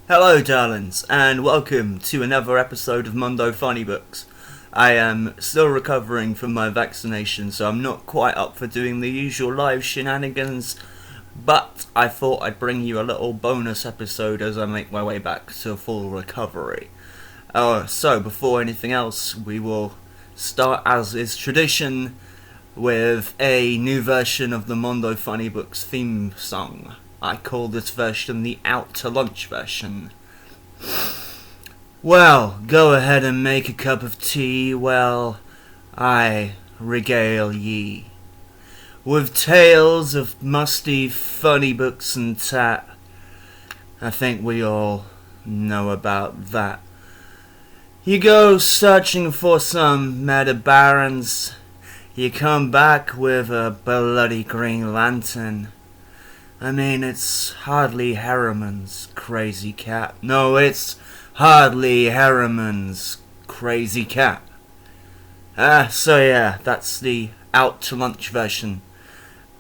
Hello, darlings, and welcome to another episode of Mondo Funny Books. I am still recovering from my vaccination, so I'm not quite up for doing the usual live shenanigans, but I thought I'd bring you a little bonus episode as I make my way back to full recovery. So, before anything else, we will start, as is tradition, with a new version of the Mondo Funny Books theme song. I call this version the Out to Lunch version. Well, go ahead and make a cup of tea while I regale ye with tales of musty funny books and tat. I think we all know about that. You go searching for some meta barons, you come back with a bloody green lantern. I mean, it's hardly Harriman's crazy cat. No, it's hardly Harriman's crazy cat. So yeah, that's the Out to Lunch version.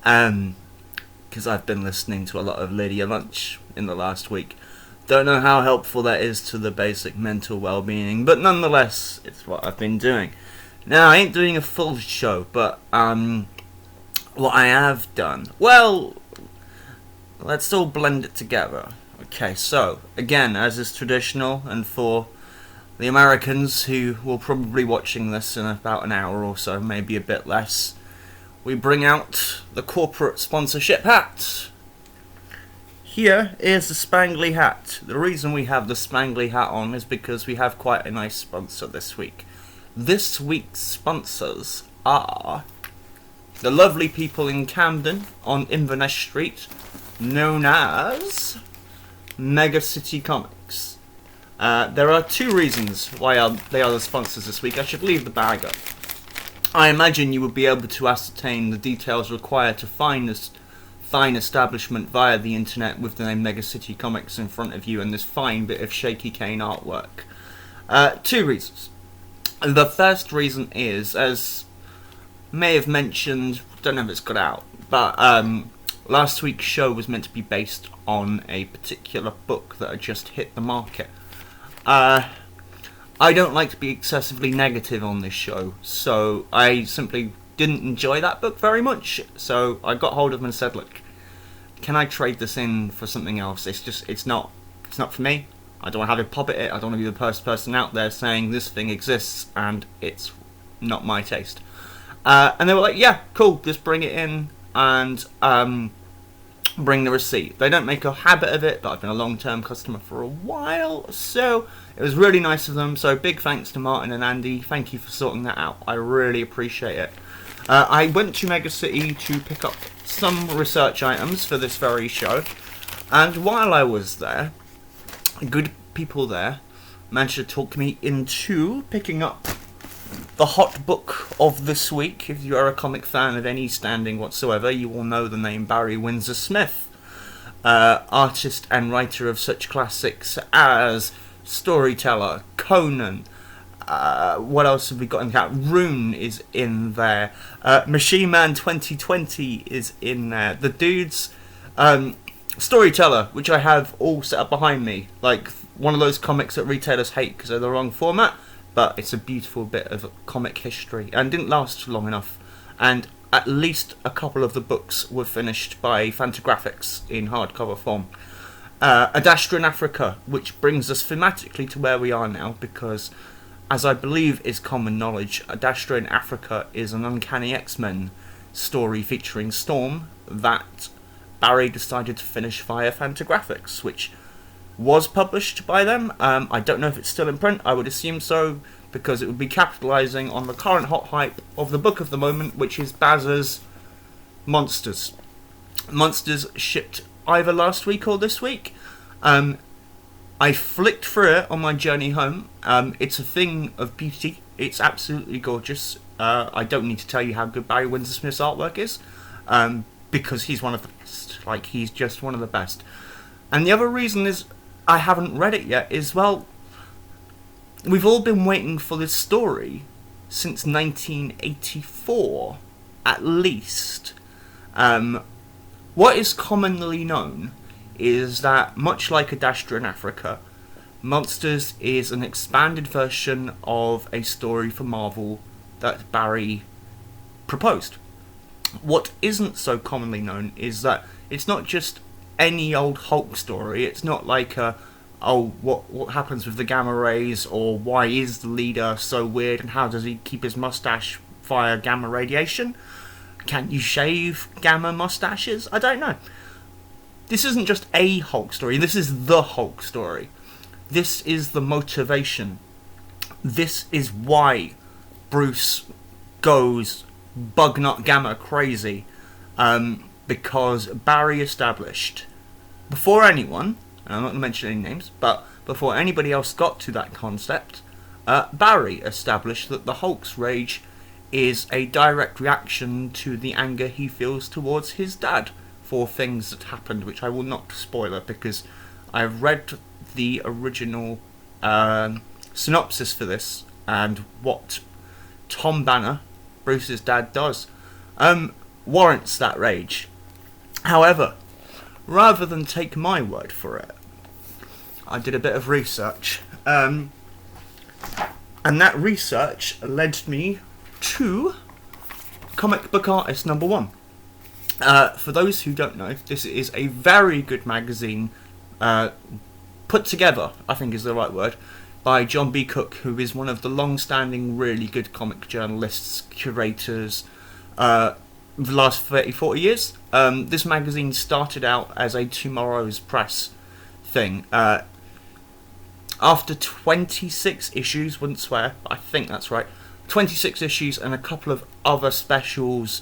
Because I've been listening to a lot of Lydia Lunch in the last week. Don't know how helpful that is to the basic mental well-being, but nonetheless, it's what I've been doing. Now, I ain't doing a full show, but what I have done, well, let's all blend it together. Okay, so, again, as is traditional, and for the Americans who will probably be watching this in about an hour or so, maybe a bit less, we bring out the corporate sponsorship hat. Here is the Spangly hat. The reason we have the Spangly hat on is because we have quite a nice sponsor this week. This week's sponsors are the lovely people in Camden on Inverness Street, known as Mega City Comics. There are two reasons why they are the sponsors this week. I should leave the bag up. I imagine you would be able to ascertain the details required to find this fine establishment via the internet with the name Mega City Comics in front of you and this fine bit of shaky cane artwork. Two reasons. The first reason is, as may have mentioned, don't know if it's got out, but last week's show was meant to be based on a particular book that had just hit the market. I don't like to be excessively negative on this show, so I simply didn't enjoy that book very much. So I got hold of them and said, look, can I trade this in for something else? It's not for me. I don't want to have it pop at it. I don't want to be the first person out there saying this thing exists and it's not my taste. And they were like, yeah, cool, just bring it in and bring the receipt. They don't make a habit of it, but I've been a long-term customer for a while, so it was really nice of them. So big thanks to Martin and Andy. Thank you for sorting that out. I really appreciate it. I went to Mega City to pick up some research items for this very show, and while I was there, good people there managed to talk me into picking up the hot book of this week. If you are a comic fan of any standing whatsoever, you will know the name Barry Windsor Smith, artist and writer of such classics as Storyteller, Conan. What else have we got in that? Rune is in there. Machine Man 2020 is in there. The dude's Storyteller, which I have all set up behind me, like one of those comics that retailers hate because they're the wrong format, but it's a beautiful bit of comic history and didn't last long enough. And at least a couple of the books were finished by Fantagraphics in hardcover form. Adastra in Africa, which brings us thematically to where we are now, because as I believe is common knowledge, Adastra in Africa is an Uncanny X-Men story featuring Storm that Barry decided to finish via Fantagraphics, which was published by them. I don't know if it's still in print. I would assume so, because it would be capitalising on the current hot hype of the book of the moment, which is Baz's Monsters. Monsters shipped either last week or this week. I flicked through it on my journey home. It's a thing of beauty. It's absolutely gorgeous. I don't need to tell you how good Barry Windsor Smith's artwork is, because he's one of the best. Like, he's just one of the best. And the other reason is I haven't read it yet is, well, we've all been waiting for this story since 1984, at least. What is commonly known is that, much like Adastra in Africa, Monsters is an expanded version of a story for Marvel that Barry proposed. What isn't so commonly known is that it's not just any old Hulk story. It's not like what happens with the gamma rays, or why is the leader so weird and how does he keep his mustache via gamma radiation? Can you shave gamma mustaches? I don't know. This isn't just a Hulk story. This is the Hulk story. This is the motivation. This is why Bruce goes bugnut gamma crazy. Because Barry established, before anyone, and I'm not going to mention any names, but before anybody else got to that concept, Barry established that the Hulk's rage is a direct reaction to the anger he feels towards his dad for things that happened, which I will not spoiler because I've read the original synopsis for this, and what Tom Banner, Bruce's dad, does warrants that rage. However, rather than take my word for it, I did a bit of research, and that research led me to Comic Book Artist number 1. For those who don't know, this is a very good magazine, put together, I think is the right word, by John B. Cook, who is one of the long-standing, really good comic journalists, curators, the last 30-40 years. This magazine started out as a Tomorrow's Press thing. After 26 issues, wouldn't swear, I think that's right, 26 issues and a couple of other specials,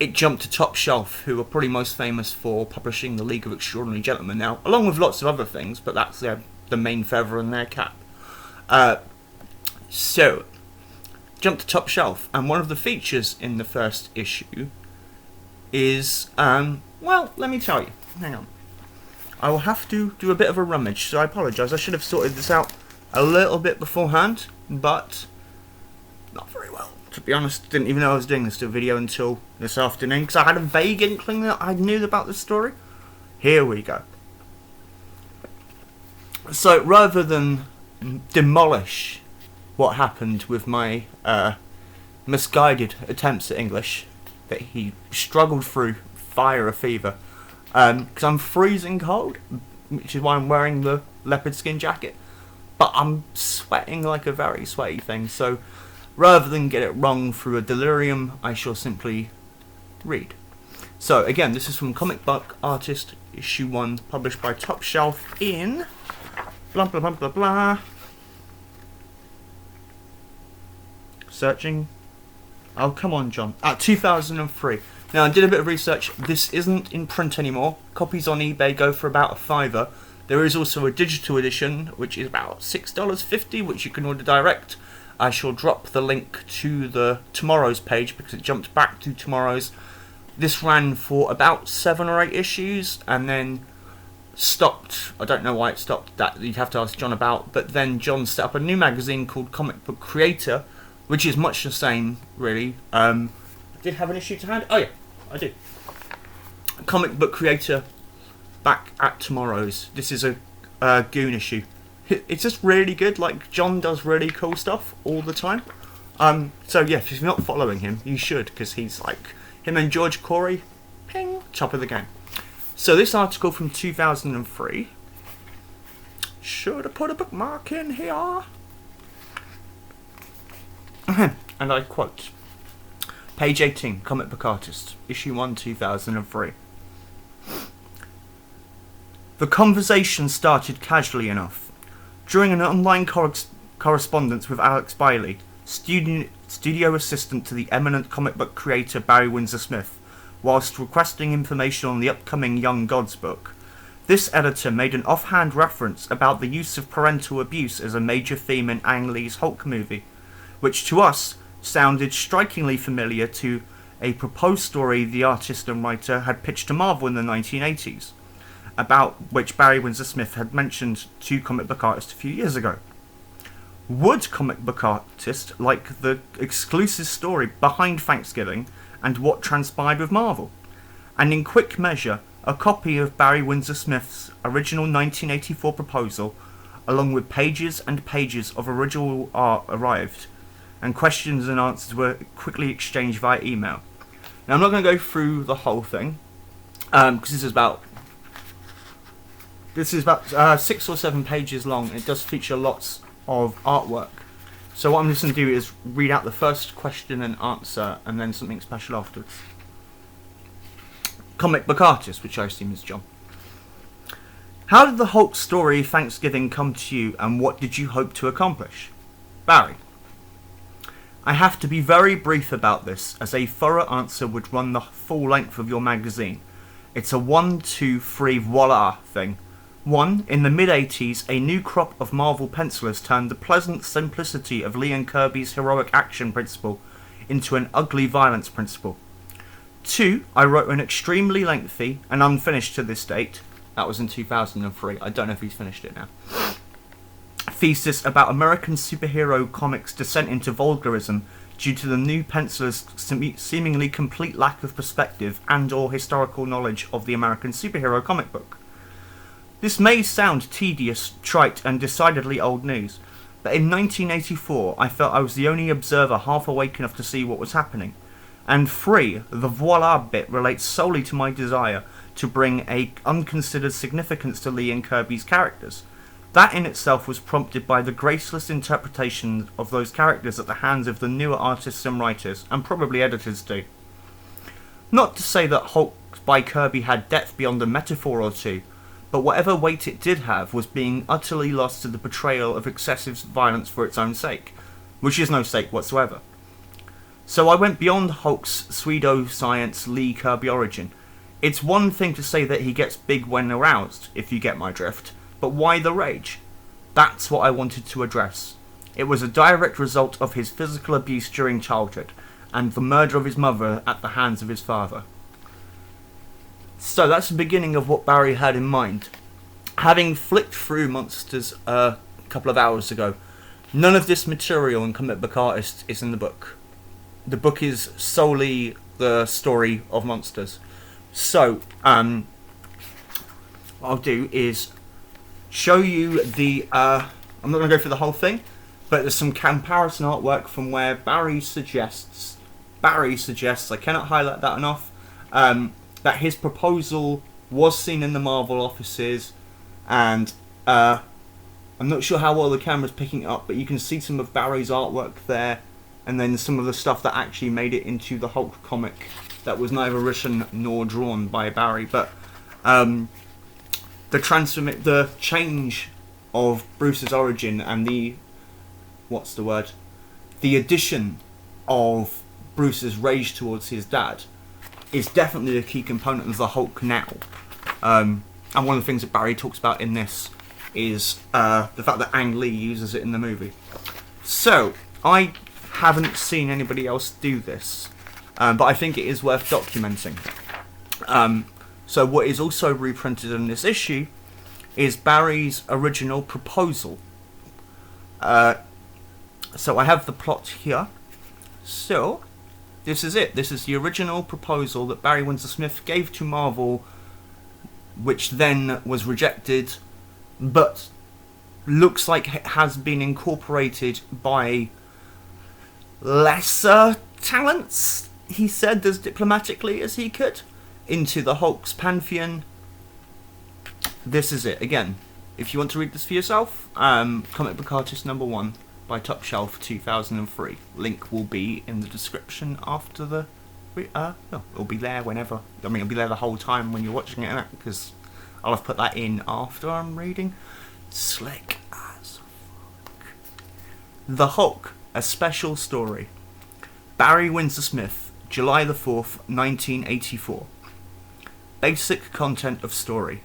it jumped to Top Shelf, who are probably most famous for publishing The League of Extraordinary Gentlemen now, along with lots of other things, but that's the main feather in their cap. So, jumped to Top Shelf, and one of the features in the first issue is, well, let me tell you. Hang on. I will have to do a bit of a rummage, so I apologise. I should have sorted this out a little bit beforehand, but not very well. To be honest, didn't even know I was doing this video until this afternoon, because I had a vague inkling that I knew about the story. Here we go. So, rather than demolish what happened with my misguided attempts at English that he struggled through fire or fever, because I'm freezing cold, which is why I'm wearing the leopard skin jacket, but I'm sweating like a very sweaty thing, so rather than get it wrong through a delirium, I shall simply read. So again, this is from Comic Book Artist issue 1, published by Top Shelf in blah blah blah blah blah. Searching. Oh, come on, John. 2003. Now, I did a bit of research. This isn't in print anymore. Copies on eBay go for about $5. There is also a digital edition, which is about $6.50, which you can order direct. I shall drop the link to the Tomorrow's page, because it jumped back to Tomorrow's. This ran for about 7 or 8 issues, and then stopped. I don't know why it stopped. That you'd have to ask John about. But then John set up a new magazine called Comic Book Creator, which is much the same, really. I did have an issue to hand. Oh yeah, I do. Comic Book Creator, back at Tomorrow's. This is a Goon issue. It's just really good. Like, John does really cool stuff all the time. So yeah, if you're not following him, you should, because he's like him and George Corey, ping, top of the game. So this article from 2003. Should have put a bookmark in here. And I quote, page 18, Comic Book Artist, issue 1, 2003. The conversation started casually enough. During an online correspondence with Alex Biley, studio assistant to the eminent comic book creator Barry Windsor Smith, whilst requesting information on the upcoming Young Gods book, this editor made an offhand reference about the use of parental abuse as a major theme in Ang Lee's Hulk movie, which to us sounded strikingly familiar to a proposed story the artist and writer had pitched to Marvel in the 1980s, about which Barry Windsor Smith had mentioned to Comic Book Artist a few years ago. Would Comic Book Artist like the exclusive story behind Thanksgiving and what transpired with Marvel? And in quick measure, A copy of Barry Windsor Smith's original 1984 proposal, along with pages and pages of original art, arrived, and questions and answers were quickly exchanged via email. Now, I'm not going to go through the whole thing, because this is about 6 or 7 pages long. It does feature lots of artwork. So what I'm just going to do is read out the first question and answer, and then something special afterwards. Comic book artist, which I assume is John. How did the Hulk story Thanksgiving come to you, and what did you hope to accomplish? Barry. I have to be very brief about this, as a thorough answer would run the full length of your magazine. It's a 1, 2, 3 voila thing. 1. In the mid-80s, a new crop of Marvel pencilers turned the pleasant simplicity of Lee and Kirby's heroic action principle into an ugly violence principle. 2. I wrote an extremely lengthy, and unfinished to this date, that was in 2003, I don't know if he's finished it now, thesis about American superhero comics' descent into vulgarism due to the new penciler's seemingly complete lack of perspective and or historical knowledge of the American superhero comic book. This may sound tedious, trite, and decidedly old news, but in 1984 I felt I was the only observer half awake enough to see what was happening. And 3, the voila bit relates solely to my desire to bring a unconsidered significance to Lee and Kirby's characters. That in itself was prompted by the graceless interpretation of those characters at the hands of the newer artists and writers, and probably editors too. Not to say that Hulk by Kirby had depth beyond a metaphor or two, but whatever weight it did have was being utterly lost to the portrayal of excessive violence for its own sake, which is no sake whatsoever. So I went beyond Hulk's pseudo-science Lee Kirby origin. It's one thing to say that he gets big when aroused, if you get my drift, but why the rage? That's what I wanted to address. It was a direct result of his physical abuse during childhood, and the murder of his mother at the hands of his father. So that's the beginning of what Barry had in mind. Having flicked through Monsters a couple of hours ago, none of this material in Comic Book Artist is in the book. The book is solely the story of Monsters. So, what I'll do is show you the, I'm not going to go through the whole thing, but there's some comparison artwork from where Barry suggests, I cannot highlight that enough, that his proposal was seen in the Marvel offices, and I'm not sure how well the camera's picking it up, but you can see some of Barry's artwork there, and then some of the stuff that actually made it into the Hulk comic that was neither written nor drawn by Barry, but the change of Bruce's origin and the addition of Bruce's rage towards his dad is definitely a key component of the Hulk now. And one of the things that Barry talks about in this is the fact that Ang Lee uses it in the movie. So, I haven't seen anybody else do this, but I think it is worth documenting. So what is also reprinted in this issue is Barry's original proposal. So I have the plot here. So this is it. This is the original proposal that Barry Windsor Smith gave to Marvel, which then was rejected, but looks like it has been incorporated by lesser talents, he said as diplomatically as he could, into the Hulk's pantheon. This is it. Again, if you want to read this for yourself, Comic Book Artist #1 by Top Shelf 2003. Link will be in the description after the... it'll be there whenever. I mean, it'll be there the whole time when you're watching it, because I'll have put that in after I'm reading. Slick as fuck. The Hulk, a special story. Barry Windsor Smith, July the 4th, 1984. Basic content of story.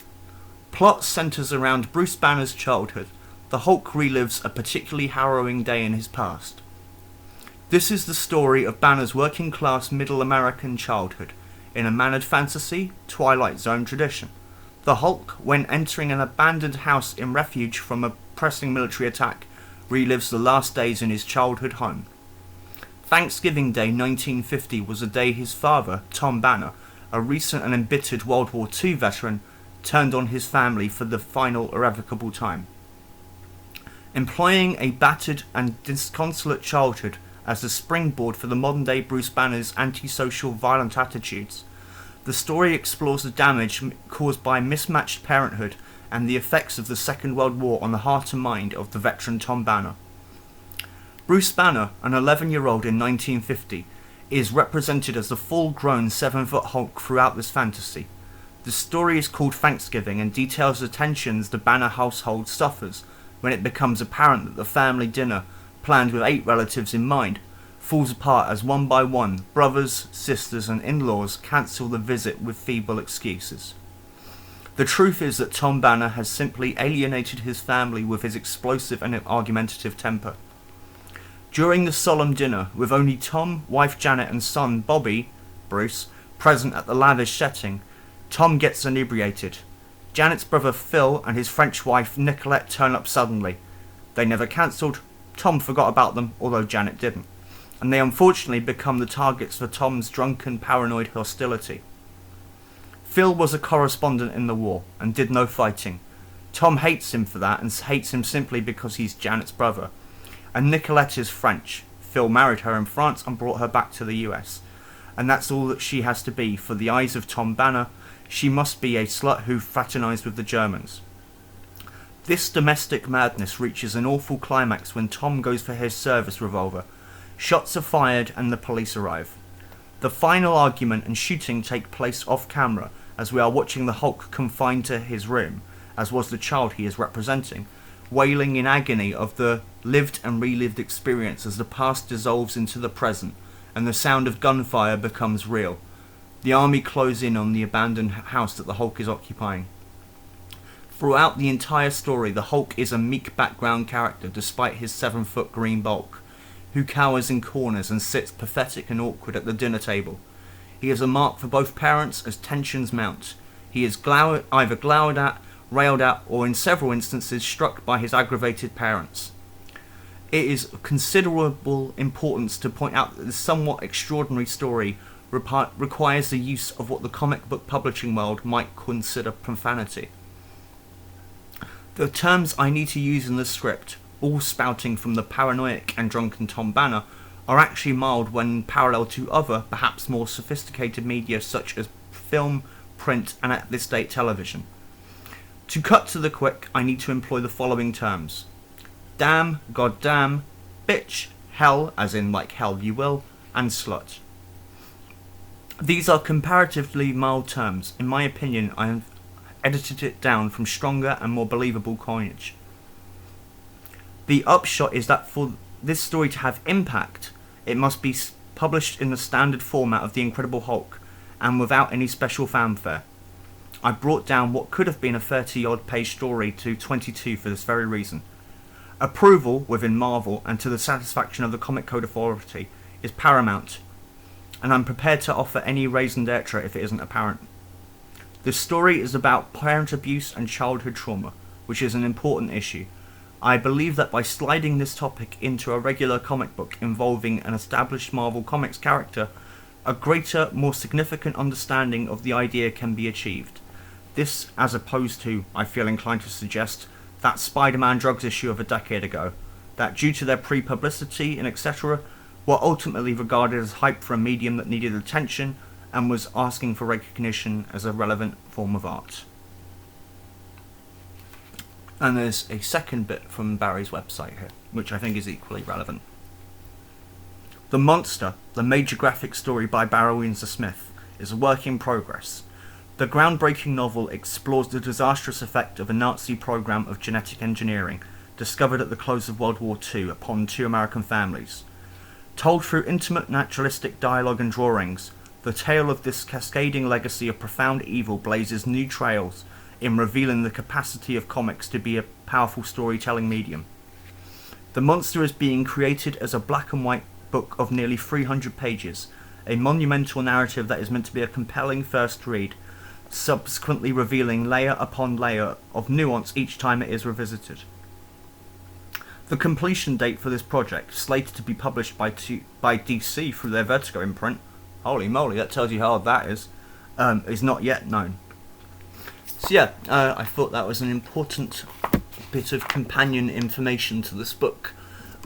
Plot centers around Bruce Banner's childhood. The Hulk relives a particularly harrowing day in his past. This is the story of Banner's working-class middle American childhood, in a mannered fantasy, Twilight Zone tradition. The Hulk, when entering an abandoned house in refuge from a pressing military attack, relives the last days in his childhood home. Thanksgiving Day 1950 was a day his father, Tom Banner, a recent and embittered World War II veteran, turned on his family for the final irrevocable time. Employing a battered and disconsolate childhood as a springboard for the modern-day Bruce Banner's antisocial, violent attitudes, the story explores the damage caused by mismatched parenthood and the effects of the Second World War on the heart and mind of the veteran Tom Banner. Bruce Banner, an 11-year-old in 1950, is represented as a full-grown 7-foot Hulk throughout this fantasy. The story is called Thanksgiving and details the tensions the Banner household suffers when it becomes apparent that the family dinner, planned with 8 relatives in mind, falls apart as one by one brothers, sisters and in-laws cancel the visit with feeble excuses. The truth is that Tom Banner has simply alienated his family with his explosive and argumentative temper. During the solemn dinner, with only Tom, wife Janet and son Bobby, Bruce, present at the lavish setting, Tom gets inebriated. Janet's brother Phil and his French wife Nicolette turn up suddenly. They never cancelled, Tom forgot about them, although Janet didn't, and they unfortunately become the targets for Tom's drunken, paranoid hostility. Phil was a correspondent in the war and did no fighting. Tom hates him for that and hates him simply because he's Janet's brother. And Nicolette is French. Phil married her in France and brought her back to the US. And that's all that she has to be. For the eyes of Tom Banner, she must be a slut who fraternised with the Germans. This domestic madness reaches an awful climax when Tom goes for his service revolver. Shots are fired and the police arrive. The final argument and shooting take place off camera as we are watching the Hulk confined to his room, as was the child he is representing, wailing in agony of the lived and relived experience as the past dissolves into the present and the sound of gunfire becomes real. The army close in on the abandoned house that the Hulk is occupying. Throughout the entire story, the Hulk is a meek background character despite his 7-foot green bulk, who cowers in corners and sits pathetic and awkward at the dinner table. He is a mark for both parents as tensions mount. He is either glowered at, railed at, or in several instances struck by his aggravated parents. It is of considerable importance to point out that this somewhat extraordinary story requires the use of what the comic book publishing world might consider profanity. The terms I need to use in the script, all spouting from the paranoid and drunken Tom Banner, are actually mild when parallel to other, perhaps more sophisticated media such as film, print and at this date television. To cut to the quick, I need to employ the following terms: damn, goddamn, bitch, hell, as in like hell you will, and slut. These are comparatively mild terms. In my opinion, I have edited it down from stronger and more believable coinage. The upshot is that for this story to have impact, it must be published in the standard format of The Incredible Hulk, and without any special fanfare. I brought down what could have been a 30-odd page story to 22 for this very reason. Approval within Marvel, and to the satisfaction of the Comic Code Authority, is paramount, and I'm prepared to offer any raison d'etre if it isn't apparent. The story is about parent abuse and childhood trauma, which is an important issue. I believe that by sliding this topic into a regular comic book involving an established Marvel Comics character, a greater, more significant understanding of the idea can be achieved. This as opposed to, I feel inclined to suggest, that Spider-Man drugs issue of a decade ago, that due to their pre-publicity and etc. were ultimately regarded as hype for a medium that needed attention and was asking for recognition as a relevant form of art. And there's a second bit from Barry's website here, which I think is equally relevant. The Monster, the major graphic story by Barry Windsor Smith, is a work in progress. The groundbreaking novel explores the disastrous effect of a Nazi program of genetic engineering discovered at the close of World War II upon 2 American families. Told through intimate naturalistic dialogue and drawings, the tale of this cascading legacy of profound evil blazes new trails in revealing the capacity of comics to be a powerful storytelling medium. The Monster is being created as a black and white book of nearly 300 pages, a monumental narrative that is meant to be a compelling first read, subsequently revealing layer upon layer of nuance each time it is revisited. The completion date for this project, slated to be published by DC through their Vertigo imprint, holy moly, that tells you how hard that is, is not yet known. So yeah, I thought that was an important bit of companion information to this book,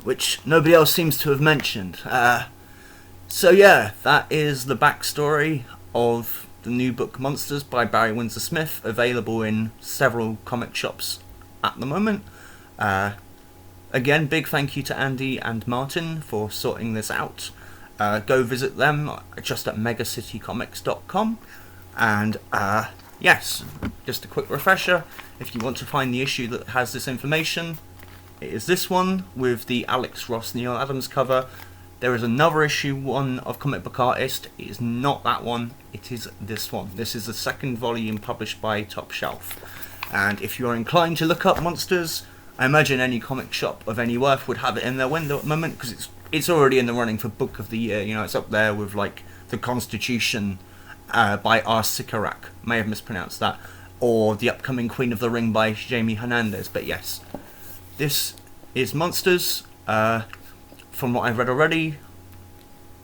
which nobody else seems to have mentioned. So yeah, that is the backstory of the new book Monsters by Barry Windsor Smith, available in several comic shops at the moment. Again, big thank you to Andy and Martin for sorting this out. Go visit them just at megacitycomics.com. And yes, just a quick refresher, if you want to find the issue that has this information, it is this one with the Alex Ross Neil Adams cover. There is another issue one of Comic Book Artist. It is not that one, it is this one. This is the second volume published by Top Shelf. And if you are inclined to look up Monsters, I imagine any comic shop of any worth would have it in their window at the moment, because it's already in the running for Book of the Year. You know, it's up there with like The Constitution by R. Sikarak, may have mispronounced that, or the upcoming Queen of the Ring by Jamie Hernandez. But yes, this is Monsters. From what I've read already,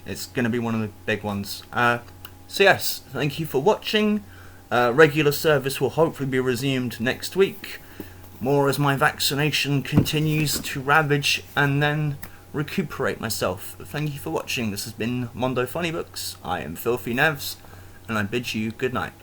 it's going to be one of the big ones. So yes, thank you for watching. Regular service will hopefully be resumed next week, more as my vaccination continues to ravage and then recuperate myself. Thank you for watching. This has been Mondo Funny Books. I am Filthy Nevs, and I bid you good night.